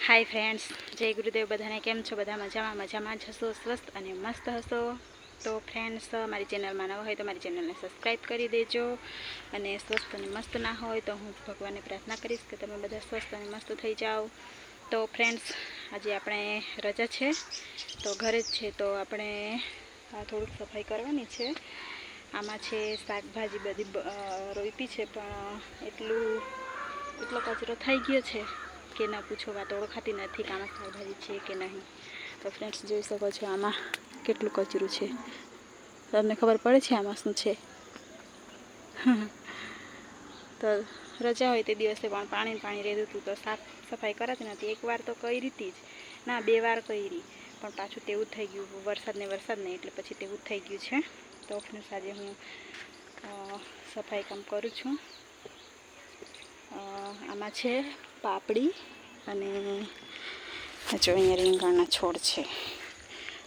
Hi friends, जय गुरुदेव। बधाने केम छो? बधा मजामां मजामां ज हशो, स्वस्थ अने मस्त हशो। तो फ्रेंड्स, मारी चेनल में नवा होय तो मारी चेनल ने सब्सक्राइब करी देजो। अने स्वस्थ अने मस्त ना होय तो हूँ भगवान ने प्रार्थना करीश के तमे बधा स्वस्थ अने मस्त थई जाओ। तो फ्रेंड्स, आज आपणे रजा छे तो घरे ज छे, तो आपणे थोड़ीक सफाई करवानी छे। आमां छे शाकभाजी बधी रोपी छे, पण એટલો કચરો થઈ ગયો છે કે ના પૂછો વાત, ઓળખાતી નથી કે આમાં શાકભાજી છે કે નહીં। તો ફ્રેન્ડ્સ, જોઈ શકો છો આમાં કેટલું કચરું છે, તમને ખબર પડે છે આમાં શું છે? તો રજા હોય તે દિવસે પણ પાણી રહેતું હતું તો સાફ સફાઈ કરાતી નથી। એકવાર તો કરી હતી જ, ના 2 વાર કરી, પણ પાછું તેવું થઈ ગયું, વરસાદ ને એટલે પછી તેવું થઈ ગયું છે। તો ફ્રેન્ડ્સ, આજે હું સફાઈ કામ કરું છું। આમાં છે પાપડી અને જો અહીંયા રીંગણના છોડ છે,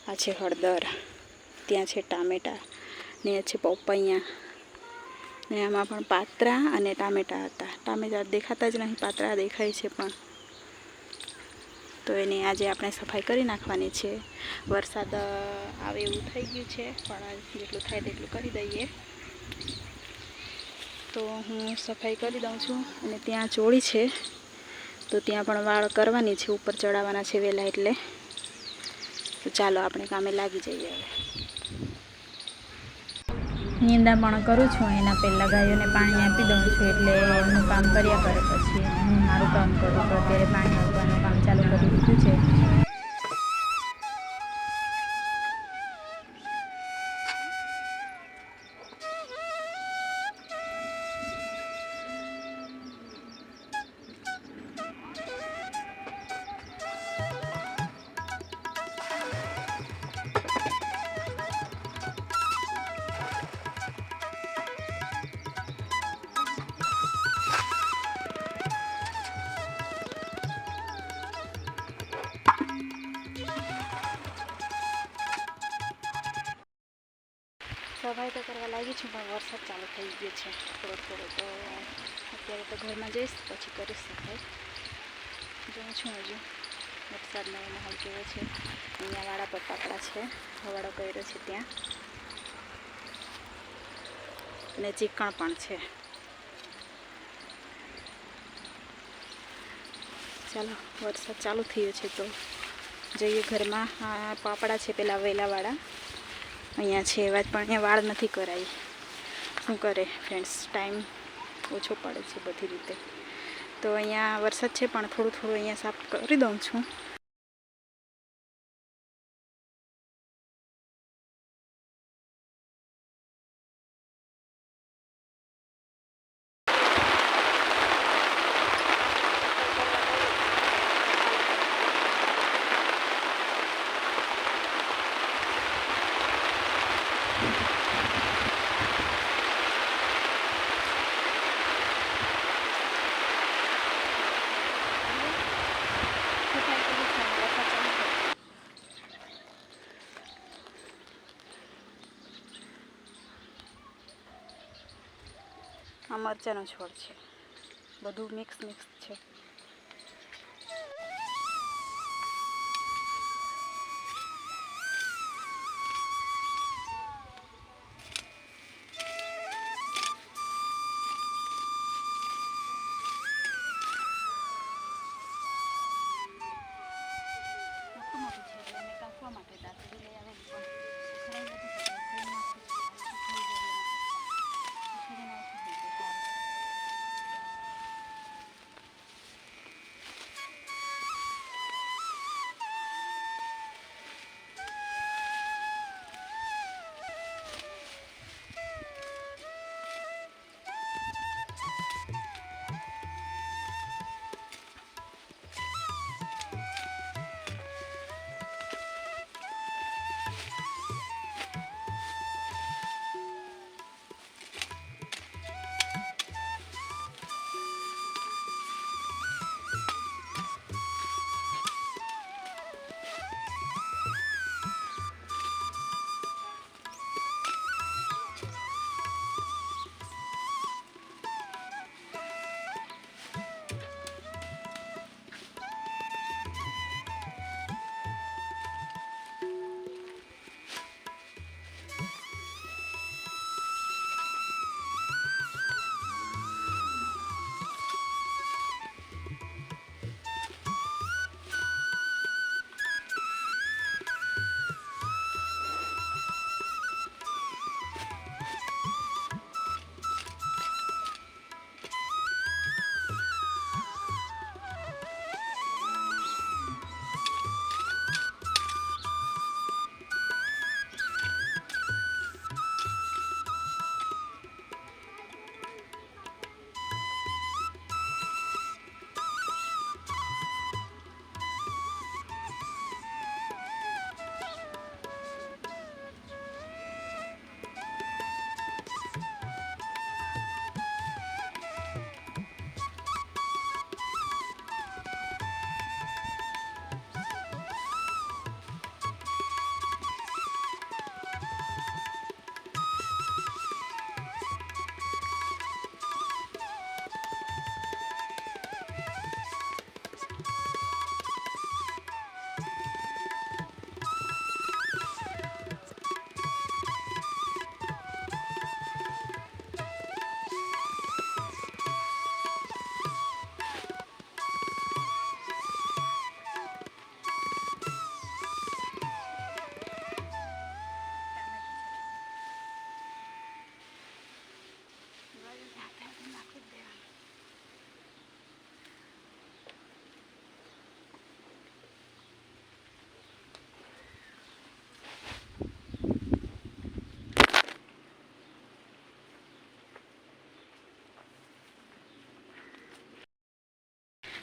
આ છે હળદર, ત્યાં છે ટામેટા ને આ છે પપૈયા ને આમાં પણ પાત્રા અને ટામેટા હતા। ટામેટા દેખાતા જ નહીં, પાત્રા દેખાય છે પણ। તો એની આજે આપણે સફાઈ કરી નાખવાની છે। વરસાદ આવે એવું થઈ ગયું છે, પણ જેટલું થાય તેટલું કરી દઈએ। તો હું સફાઈ કરી દઉં છું। અને ત્યાં ચોળી છે તો ત્યાં પણ વાળ કરવાની છે, ઉપર ચડાવવાના છે વહેલા એટલે। તો ચાલો આપણે કામે લાગી જઈએ હવે। નિંદામણ કરું છું, એના પહેલાં ગાયોને પાણી આપી દઉં છું, એટલે એમનું કામ કર્યા કરે, પછી હું મારું કામ કરું। તો અત્યારે પાણી આપવાનું કામ ચાલુ કરી દીધું છે। સફાઈ તો કરવા લાગી છું, પણ વરસાદ ચાલુ થઈ ગયો છે થોડો થોડો। તો અત્યારે તો ઘરમાં જઈશ, પછી કરીશ સફાઈ। જોઉં છું હજુ વરસાદનો માહોલ કેવો છે। અહીંયા વાળા પર પાપડા છે, હવાડો કર્યો છે ત્યાં, અને ચીકણ પણ છે। ચાલો, વરસાદ ચાલુ થયો છે તો જઈએ ઘરમાં। આ પાપડા છે પેલા વેલાવાળા અહીંયા છે એવા જ, પણ અહીંયા વાળ નથી કરાઈ। શું કરે ફ્રેન્ડ્સ, ટાઈમ ઓછો પડે છે બધી રીતે। તો અહીંયા વરસાદ છે પણ થોડું થોડું અહીંયા સાફ કરી દઉં છું। આ મરચાંનો છોડ છે, બધું મિક્સ છે।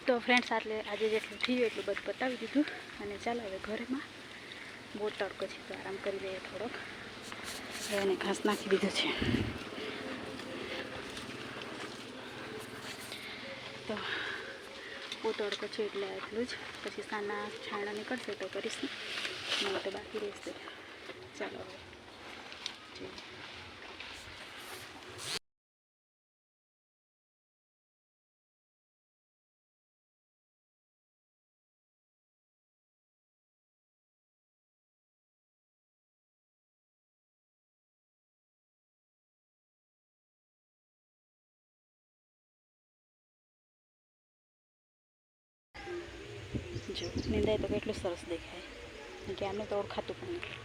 તો ફ્રેન્ડ્સ આટલે આજે જેટલું થયું એટલું બધું બતાવી દીધું અને ચાલો હવે ઘરેમાં બહુ તડકો છે તો આરામ કરી લઈએ થોડોક. હવે એને ઘાસ નાખી દીધું છે તો બહુ તડકો છે એટલે એટલું જ. પછી સાના છાણા નીકળશે તો કરીશું, નહીં તો બાકી રહેશે. ચાલો હવે જોઈએ. જો નિંદાય તો કેટલું સરસ દેખાય કે આનું તો ઓળખાતું પણ નથી.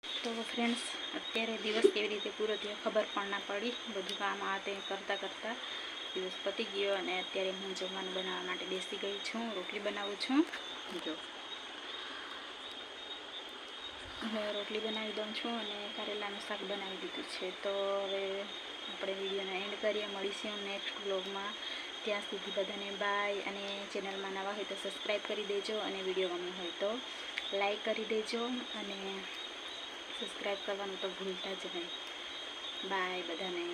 તો ફ્રેન્ડ્સ અત્યારે દિવસ કેવી રીતે પૂરો થયો ખબર પણ ના પડી. બધું કામ આ તે કરતાં કરતાં દિવસ પતી ગયો અને અત્યારે હું જમવાનું બનાવવા માટે બેસી ગઈ છું. રોટલી બનાવું છું. જો હવે રોટલી બનાવી દઉં છું અને કારેલાનું શાક બનાવી દીધું છે. તો હવે આપણે વિડીયોને એન્ડ કરીએ. મળીશું નેક્સ્ટ વ્લોગમાં. ત્યાં સુધી બધાને બાય. અને ચેનલમાં નવા હોય તો સબસ્ક્રાઈબ કરી દેજો અને વિડીયો ગમ્યો હોય તો લાઈક કરી દેજો અને સબસ્ક્રાઈબ કરવાનું તો ભૂલતા જ નહીં. બાય બધાને.